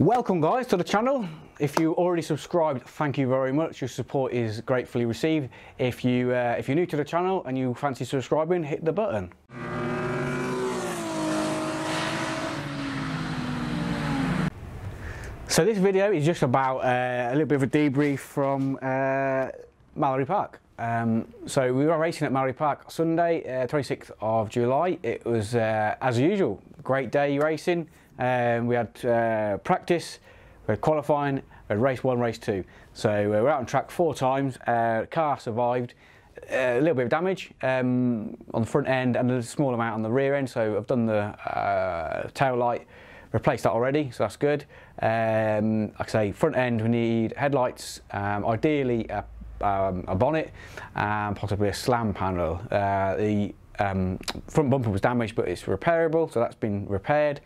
Welcome guys to the channel. If you already subscribed, thank you very much. Your support is gratefully received. If you're new to the channel and you fancy subscribing, hit the button. So this video is just about a little bit of a debrief from Mallory Park. So we were racing at Mallory Park Sunday, 26th of July. It was, as usual, great day racing. We had practice, we had qualifying, we had race 1, race 2. So we were out on track 4 times. Car survived, a little bit of damage on the front end and a small amount on the rear end. So I've done the tail light, replaced that already, so that's good. Like I say, front end we need headlights, ideally a bonnet and possibly a slam panel. The front bumper was damaged, but it's repairable, so that's been repaired.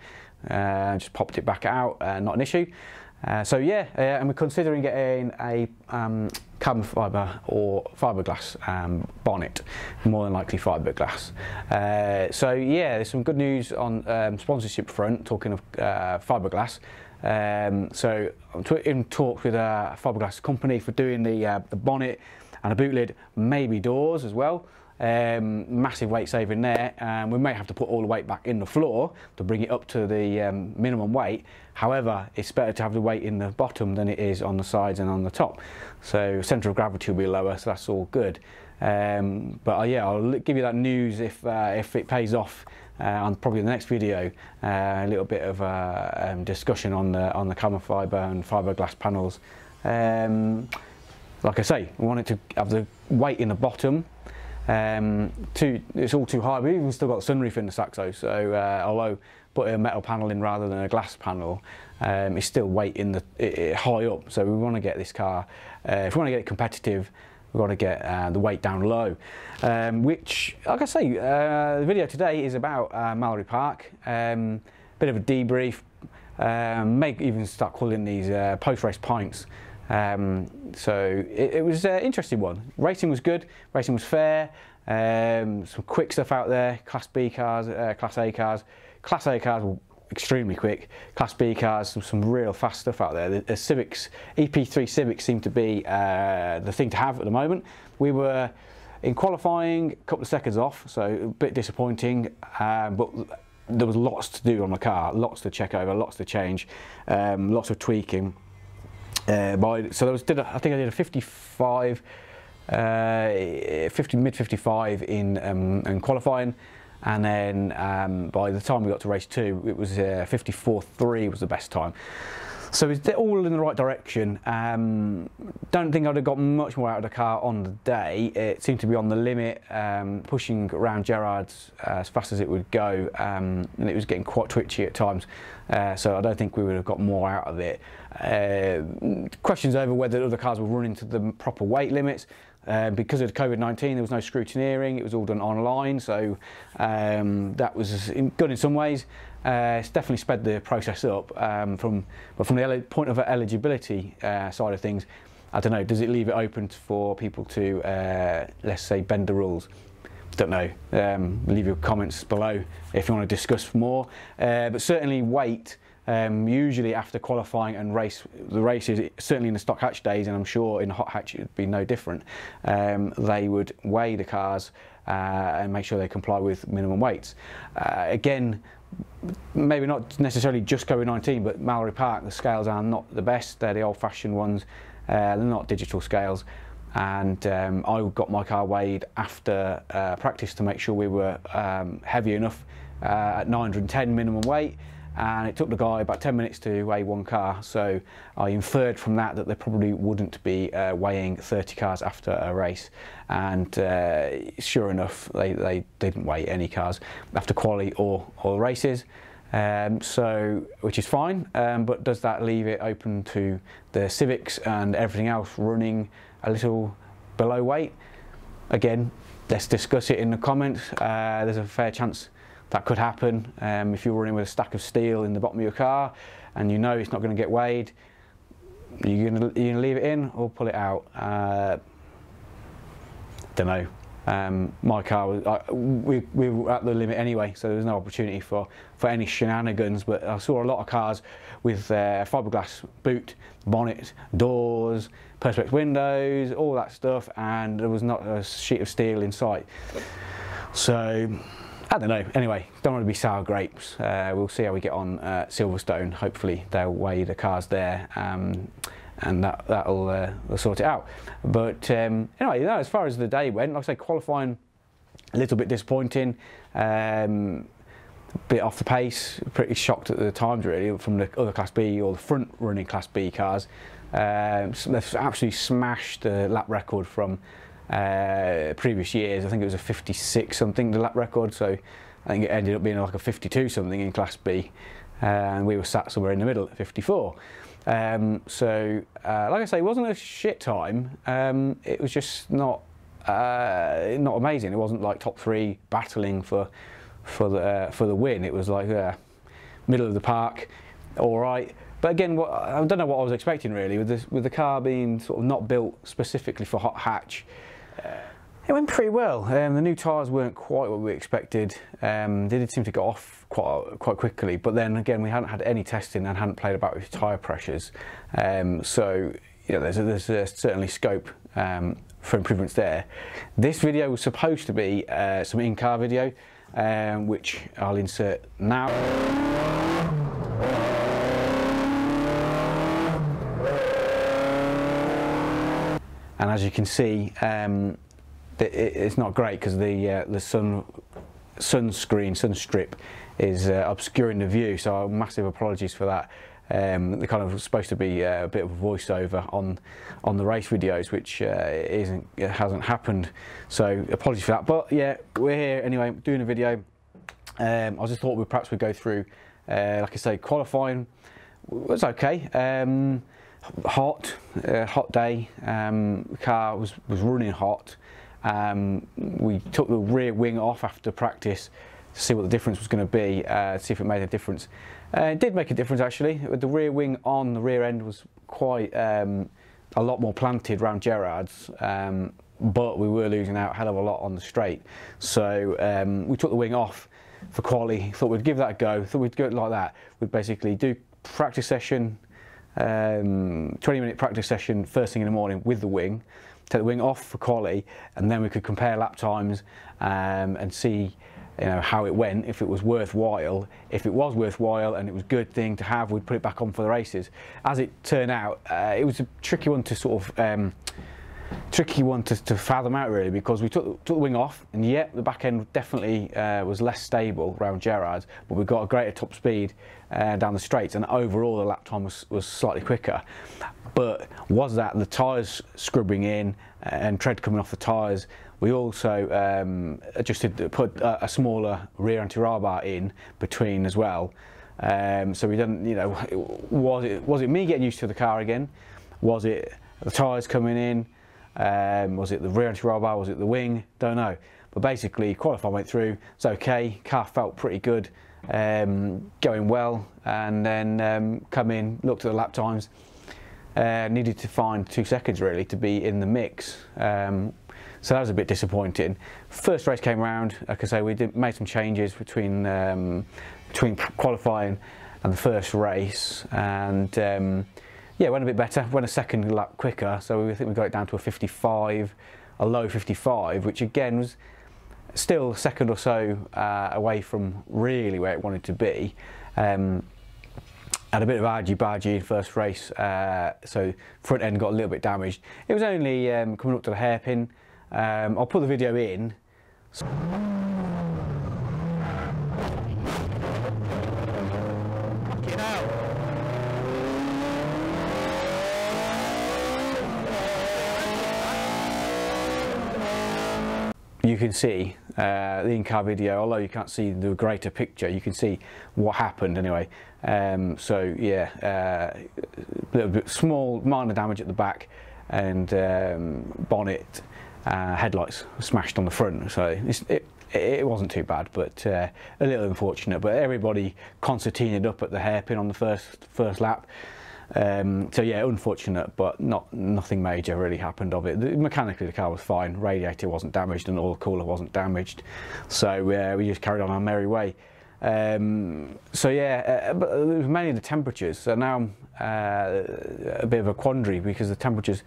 Just popped it back out, not an issue. So yeah, and we're considering getting a carbon fibre or fiberglass bonnet, more than likely fiberglass. So yeah, there's some good news on sponsorship front, talking of fiberglass. So I'm in talks with a fiberglass company for doing the bonnet and a boot lid, maybe doors as well. Massive weight saving there. We may have to put all the weight back in the floor to bring it up to the minimum weight. However, it's better to have the weight in the bottom than it is on the sides and on the top. So centre of gravity will be lower, so that's all good. But yeah, I'll give you that news if it pays off on probably the next video. A little bit of discussion on the carbon fibre and fiberglass panels. Like I say, we want it to have the weight in the bottom. It's all too high. We've even still got sunroof in the Saxo, so although put a metal panel in rather than a glass panel, it's still weight in the high up. So we want to get this car, if we want to get it competitive, we've got to get the weight down low. Which, like I say, the video today is about Mallory Park. Bit of a debrief. May even start calling these post-race pints. So it was an interesting one. Racing was good, racing was fair, some quick stuff out there, Class B cars, Class A cars. Class A cars were extremely quick, Class B cars, some real fast stuff out there. The Civics, EP3 Civics seem to be the thing to have at the moment. We were in qualifying a couple of seconds off, so a bit disappointing, but there was lots to do on the car, lots to check over, lots to change, lots of tweaking. So I think I did a 55, mid 55 in qualifying, and then by the time we got to race 2, it was 54.3 was the best time. So it's all in the right direction. Don't think I'd have got much more out of the car on the day. It seemed to be on the limit, pushing around Gerrard's as fast as it would go, and it was getting quite twitchy at times. So I don't think we would have got more out of it. Questions over whether other cars were running to the proper weight limits. Because of COVID-19, there was no scrutineering, it was all done online, so that was good in some ways. It's definitely sped the process up, but from the point of eligibility side of things, I don't know, does it leave it open for people to, let's say, bend the rules? Don't know. Leave your comments below if you want to discuss more, but certainly weight. Usually after qualifying and the races, certainly in the stock hatch days, and I'm sure in Hot Hatch it would be no different, they would weigh the cars and make sure they comply with minimum weights. Again, maybe not necessarily just COVID-19, but Mallory Park, the scales are not the best. They're the old-fashioned ones. They're not digital scales. And I got my car weighed after practice to make sure we were heavy enough at 910 minimum weight. And it took the guy about 10 minutes to weigh one car, so I inferred from that that they probably wouldn't be weighing 30 cars after a race. And sure enough, they didn't weigh any cars after quali or races, so which is fine. But does that leave it open to the Civics and everything else running a little below weight? Again, let's discuss it in the comments. There's a fair chance that could happen. If you're running with a stack of steel in the bottom of your car and you know it's not going to get weighed, you're going to leave it in or pull it out. Don't know. My car was, we were at the limit anyway, so there was no opportunity for any shenanigans. But I saw a lot of cars with fiberglass boot, bonnet, doors, perspex windows, all that stuff, and there was not a sheet of steel in sight. So I don't know. Anyway, don't want to be sour grapes. We'll see how we get on at Silverstone. Hopefully they'll weigh the cars there, and that'll sort it out. But anyway, as far as the day went, like I say, qualifying a little bit disappointing, bit off the pace. Pretty shocked at the times really from the other Class B or the front running Class B cars. They've absolutely smashed the lap record from previous years. I think it was a 56 something, the lap record, so I think it ended up being like a 52 something in Class B, and we were sat somewhere in the middle at 54. So like I say, it wasn't a shit time. It was just not amazing. It wasn't like top three battling for the win. It was like middle of the park, all right. But again, I don't know what I was expecting really with the car being sort of not built specifically for hot hatch. It went pretty well. The new tyres weren't quite what we expected. They did seem to go off quite quickly, but then again we hadn't had any testing and hadn't played about with tyre pressures. So you know, there's certainly scope for improvements there. This video was supposed to be some in-car video, which I'll insert now. And as you can see, it's not great because the sun strip is obscuring the view. So massive apologies for that. There kind of supposed to be a bit of a voiceover on the race videos, which hasn't happened. So apologies for that. But yeah, we're here anyway, doing a video. I just thought perhaps we'd go through, like I say, qualifying was okay. Hot day. The car was running hot. We took the rear wing off after practice to see what the difference was going to be, see if it made a difference. It did make a difference actually. With the rear wing on, the rear end was quite a lot more planted around Gerrard's, but we were losing out a hell of a lot on the straight. So we took the wing off for quali. Thought we'd give that a go. Thought we'd go like that. We'd basically do practice session. 20-minute practice session first thing in the morning with the wing, take the wing off for quali, and then we could compare lap times and see, you know, how it went, if it was worthwhile. If it was worthwhile and it was a good thing to have, we'd put it back on for the races. As it turned out, it was a tricky one to sort of to fathom out really, because we took the wing off, and yeah, the back end definitely was less stable around Gerrard's, but we got a greater top speed down the straights, and overall the lap time was slightly quicker. But was that the tyres scrubbing in and tread coming off the tyres? We also put a smaller rear anti-roll bar in between as well. So we didn't, you know, was it me getting used to the car again? Was it the tyres coming in? Was it the rear anti-roll bar? Was it the wing? Don't know. But basically, qualifying went through. It's okay. Car felt pretty good, going well, and then come in, looked at the lap times. Needed to find 2 seconds really to be in the mix. So that was a bit disappointing. First race came around. Like I say, we made some changes between qualifying and the first race, and yeah, went a bit better, went a second lap quicker, so I think we got it down to a low 55, which again was still a second or so away from really where it wanted to be. Had a bit of argy-bargy in first race, so front end got a little bit damaged. It was only coming up to the hairpin. I'll put the video in. Get out! You can see the in-car video, although you can't see the greater picture, you can see what happened anyway. So yeah, a little bit small, minor damage at the back, and bonnet, headlights smashed on the front. So it wasn't too bad, but a little unfortunate. But everybody concertinaed up at the hairpin on the first lap. So yeah, unfortunate, but nothing major really happened of it. Mechanically the car was fine, radiator wasn't damaged and oil cooler wasn't damaged, so we just carried on our merry way. So yeah, but it was mainly the temperatures. So now I'm a bit of a quandary because the temperatures,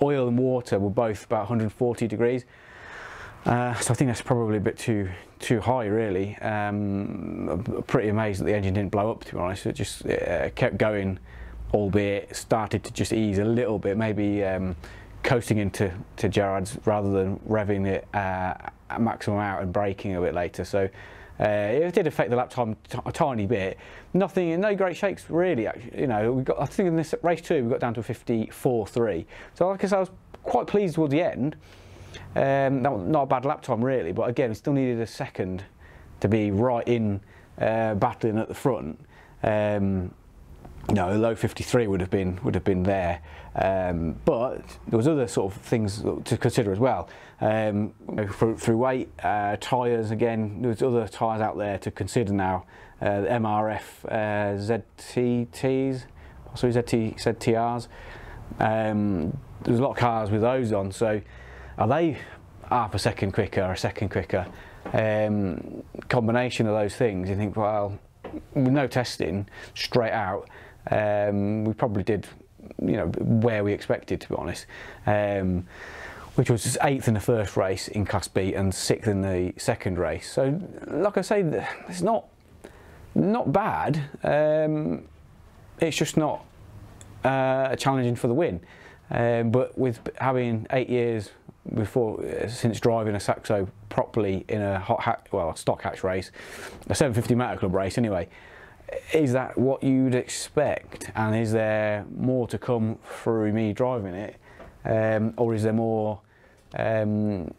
oil and water, were both about 140 degrees. So I think that's probably a bit too high, really. I'm pretty amazed that the engine didn't blow up, to be honest. It just kept going, albeit started to just ease a little bit, maybe coasting into Gerard's rather than revving it at maximum out and braking a bit later. So it did affect the lap time a tiny bit. Nothing, no great shakes really. Actually, you know, we got, I think in this race 2 we got down to 54.3. So like I said, I was quite pleased towards the end. Not a bad lap time really, but again, we still needed a second to be right in battling at the front. You know, a low 53 would have been there, but there was other sort of things to consider as well. Through weight, tyres again. There was other tyres out there to consider now. The MRF ZTTs, possibly ZTRs. There's a lot of cars with those on. So are they half a second quicker, or a second quicker? Combination of those things. You think, well, with no testing, straight out. We probably did, you know, where we expected, to be honest, which was 8th in the first race in Class B and 6th in the second race. So, like I say, it's not bad. It's just not challenging for the win. But with having 8 years since driving a Saxo properly in a a stock hatch race, a 750 Motor Club race anyway. Is that what you'd expect, and is there more to come through me driving it, or is there more, you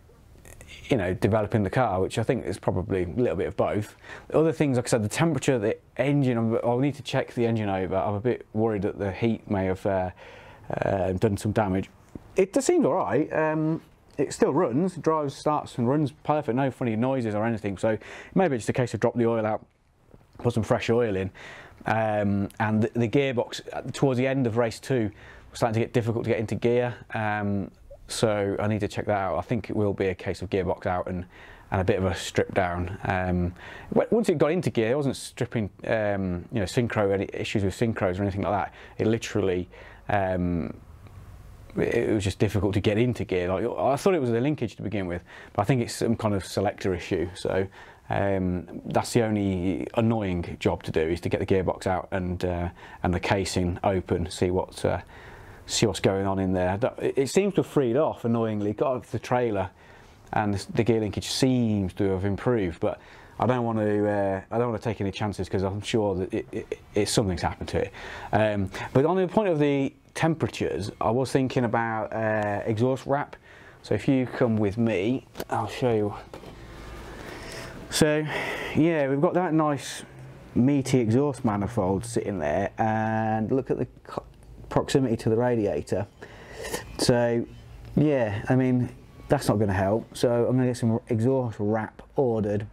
know, developing the car, which I think is probably a little bit of both. Other things, like I said, the temperature, the engine, I'll need to check the engine over. I'm a bit worried that the heat may have done some damage. It does seem alright. It still runs, drives, starts and runs perfect, no funny noises or anything, so maybe it's just a case of drop the oil out, put some fresh oil in, and the gearbox towards the end of race 2 was starting to get difficult to get into gear, so I need to check that out. I think it will be a case of gearbox out and a bit of a strip down. Once it got into gear, it wasn't stripping, you know, synchro, any issues with synchros or anything like that. It literally, it was just difficult to get into gear. Like, I thought it was a linkage to begin with, but I think it's some kind of selector issue. So that's the only annoying job to do, is to get the gearbox out and the casing open, see what's going on in there. It seems to have freed off, annoyingly, got off the trailer, and the gear linkage seems to have improved. But I don't want to take any chances, because I'm sure that something's happened to it. But on the point of the temperatures, I was thinking about exhaust wrap. So if you come with me, I'll show you. So yeah, we've got that nice meaty exhaust manifold sitting there, and look at the proximity to the radiator. So yeah, I mean, that's not going to help. So I'm going to get some exhaust wrap ordered,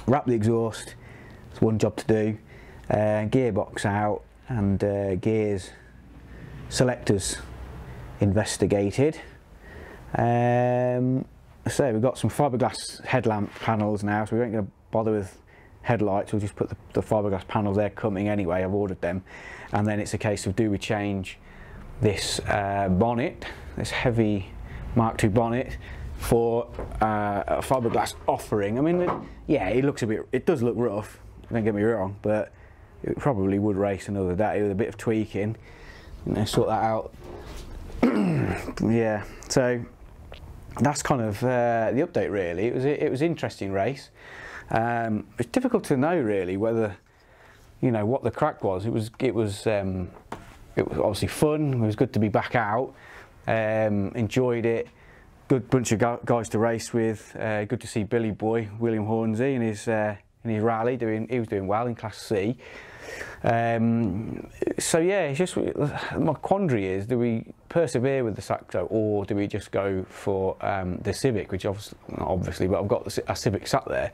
wrap the exhaust. It's one job to do. Gearbox out, and gears selectors investigated. So we've got some fiberglass headlamp panels now, so we ain't going to bother with headlights. We'll just put the fiberglass panels there coming anyway. I've ordered them, and then it's a case of, do we change this bonnet, this heavy Mark II bonnet, for a fiberglass offering? I mean, yeah, it does look rough, don't get me wrong, but it probably would race another day with a bit of tweaking. You know, sort that out. Yeah, so that's kind of the update really. It was an interesting race. It's difficult to know really whether, you know, what the crack was. It was obviously fun. It was good to be back out. Enjoyed it. Good bunch of guys to race with. Good to see Billy Boy, William Hornsey, in his rally. He was doing well in Class C. So yeah, it's just, my quandary is, do we persevere with the Saxo, or do we just go for the Civic, which obviously, but I've got a Civic sat there,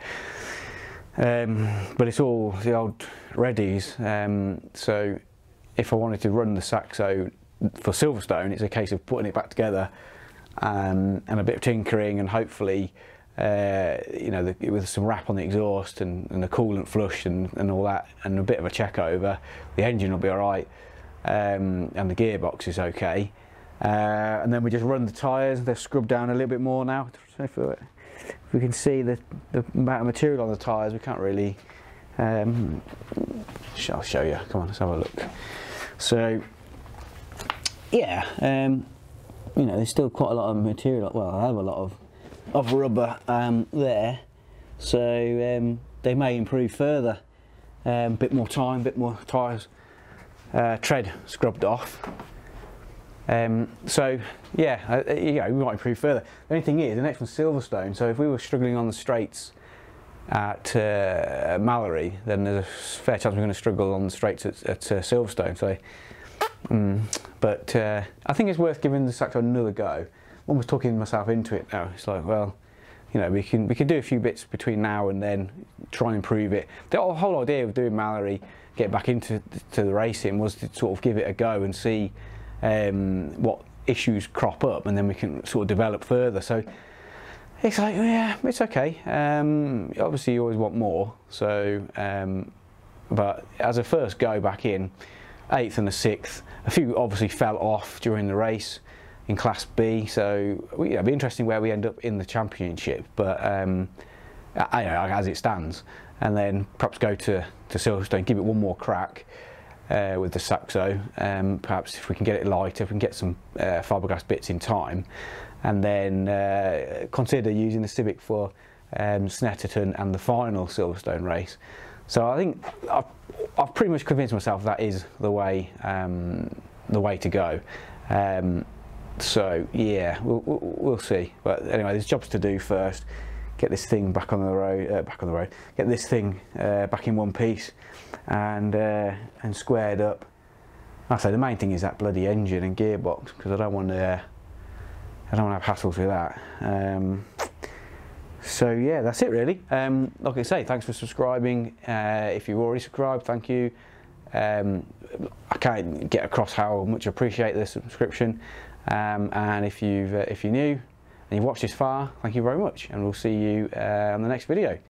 but it's all the old Reddies, so if I wanted to run the Saxo for Silverstone, it's a case of putting it back together and a bit of tinkering, and hopefully you know, with some wrap on the exhaust and the coolant flush and all that, and a bit of a check over, the engine will be alright, and the gearbox is okay. And then we just run the tyres. They're scrubbed down a little bit more now. If we can see the amount of material on the tyres, we can't really I'll show you. Come on, let's have a look. So yeah, you know, there's still quite a lot of material. Well, I have a lot of rubber there, so they may improve further. Bit more time, bit more tyres, tread scrubbed off. So yeah, you know, we might improve further. The only thing is, the next one's Silverstone. So if we were struggling on the straights at Mallory, then there's a fair chance we're going to struggle on the straights at Silverstone. So, but I think it's worth giving the Saxo another go. I'm almost talking myself into it now. It's like, well, you know, we can do a few bits between now and then, try and improve it. The whole idea of doing Mallory, get back into the racing, was to sort of give it a go and see what issues crop up, and then we can sort of develop further. So it's like, yeah, it's okay. Obviously you always want more, so but as a first go back in, 8th and a 6th, a few obviously fell off during the race in Class B, so it'll be interesting where we end up in the championship, but as it stands, and then perhaps go to Silverstone, give it one more crack with the Saxo. Perhaps if we can get it lighter, if we can get some fiberglass bits in time, and then consider using the Civic for Snetterton and the final Silverstone race. So I think I've pretty much convinced myself that is the way to go. So yeah, we'll see. But anyway, there's jobs to do first. Get this thing back on the road. Get this thing back in one piece and squared up. Like I say, the main thing is that bloody engine and gearbox, because I don't want to have hassles with that. So yeah, that's it really. Like I say, thanks for subscribing. If you've already subscribed, thank you. I can't get across how much I appreciate the subscription. And if you're new and you've watched this far, thank you very much, and we'll see you on the next video.